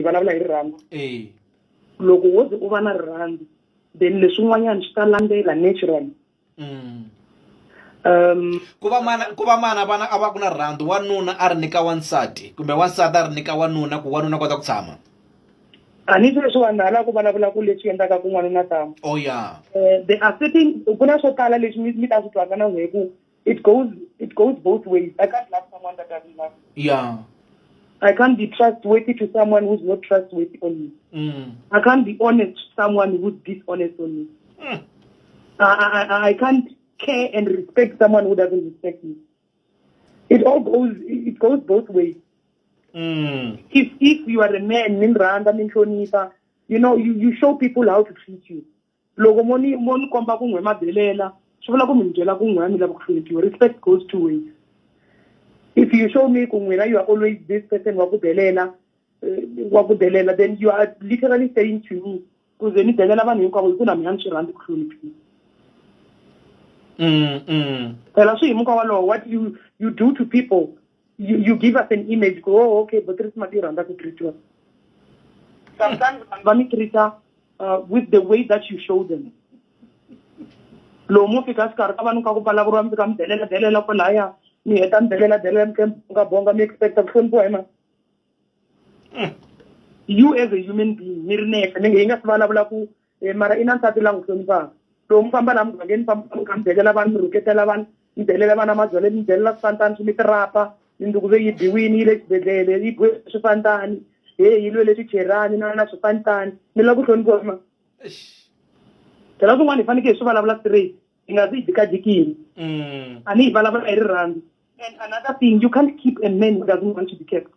vulavula hi rirhandzu loko wo ze u va na rirhandzu then leswin'wanyana swi ta landzela naturally. ku va mana vana a va ku na rirhandzu, wanuna a ri nyika wansati kumbe wansati a ri nyika wanuna ku wanuna kota ku tshama. A ni sweswi vanhu hala ku vulavula ku leswi endlaka ku n'wanuna tshama. Oh yeah. There are certain ku na swo tala leswi mi ta swi twaka na n'we ku it goes both ways. I can't love someone that doesn't love me. Yeah. I can't be trustworthy to someone who's not trustworthy on me. I can't be honest to someone who's dishonest on me. I can't care and respect someone who doesn't respect me. It goes both ways. If you are a man, you know, you show people how to treat you. Respect goes two ways. If you show me you are always this person, then you are literally saying to me, what you do to people, you give us an image, go, oh, okay, but Risimati to treat you. Sometimes I'm treat her with the way that you show them. You as a human being, and another thing, you can't keep a man who doesn't want to be kept.